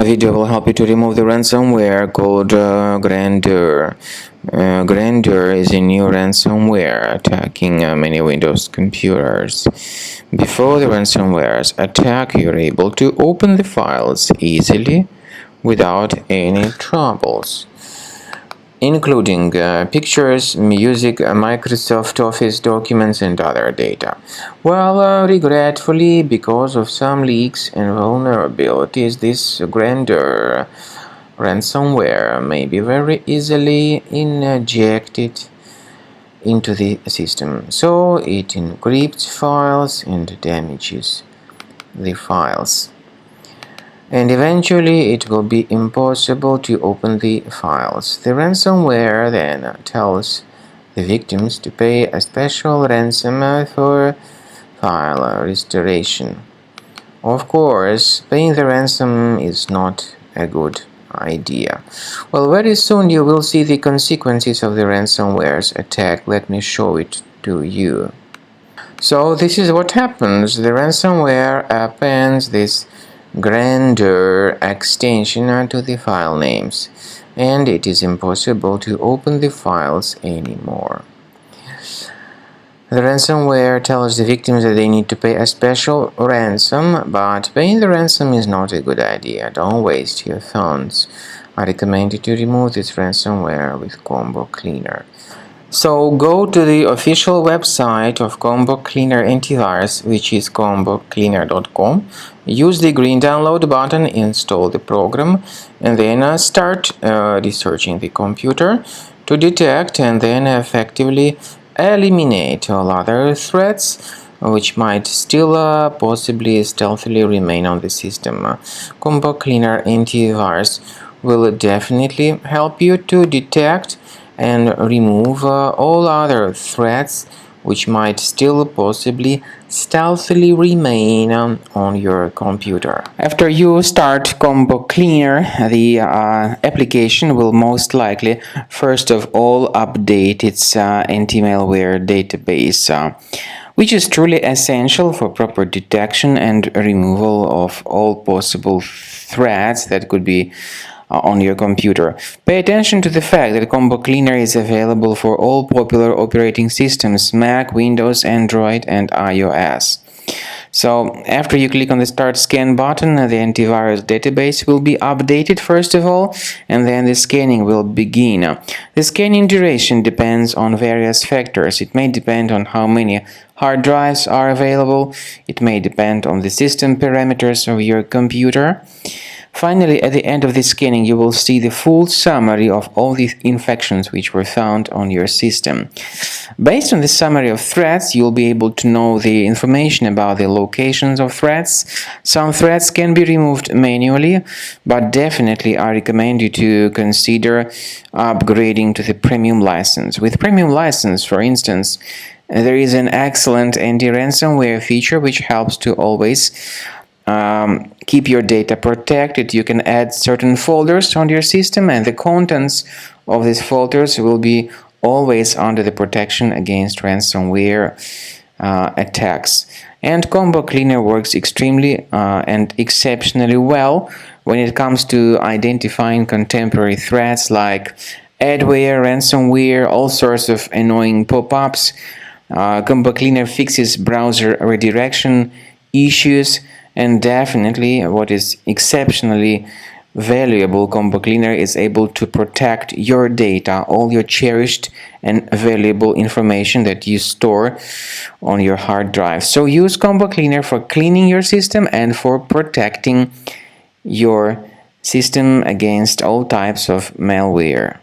Video will help you to remove the ransomware called Grandeur. Grandeur is a new ransomware attacking many Windows computers. Before the ransomware's attack, you're able to open the files easily without any troubles, including pictures, music, Microsoft Office documents, and other data. Well, regretfully, because of some leaks and vulnerabilities, this Grandeur ransomware may be very easily injected into the system. So it encrypts files and damages the files. And eventually it will be impossible to open the files. The ransomware then tells the victims to pay a special ransom for file restoration. Of course, paying the ransom is not a good idea. Well, very soon you will see the consequences of the ransomware's attack. Let me show it to you. So this is what happens. The ransomware appends this Grandeur extension to the file names, and it is impossible to open the files anymore. The ransomware tells the victims that they need to pay a special ransom, but paying the ransom is not a good idea. Don't waste your funds. I recommend you to remove this ransomware with Combo Cleaner. So go to the official website of Cleaner Antivirus, which is combocleaner.com. Use the green download button, install the program, and then start researching the computer to detect and then effectively eliminate all other threats which might still possibly stealthily remain on the system. Combo Cleaner Antivirus will definitely help you to detect and remove all other threats which might still possibly stealthily remain on your computer. After you start Combo Cleaner, the application will most likely first of all update its anti-malware database, which is truly essential for proper detection and removal of all possible threats that could be on your computer. Pay attention to the fact that Combo Cleaner is available for all popular operating systems: Mac, Windows, Android, and iOS. So after you click on the Start Scan button, the antivirus database will be updated first of all, and then the scanning will begin. The scanning duration depends on various factors. It may depend on how many hard drives are available. It may depend on the system parameters of your computer. Finally, at the end of the scanning, you will see the full summary of all the infections which were found on your system. Based on the summary of threats, you'll be able to know the information about the locations of threats. Some threats can be removed manually, but definitely I recommend you to consider upgrading to the premium license. With premium license, for instance, there is an excellent anti-ransomware feature which helps to always keep your data protected. You can add certain folders on your system, and the contents of these folders will be always under the protection against ransomware attacks. And Combo Cleaner works extremely and exceptionally well when it comes to identifying contemporary threats like adware, ransomware, all sorts of annoying pop-ups. Combo Cleaner fixes browser redirection issues. And definitely, what is exceptionally valuable, Combo Cleaner is able to protect your data, all your cherished and valuable information that you store on your hard drive. So use Combo Cleaner for cleaning your system and for protecting your system against all types of malware.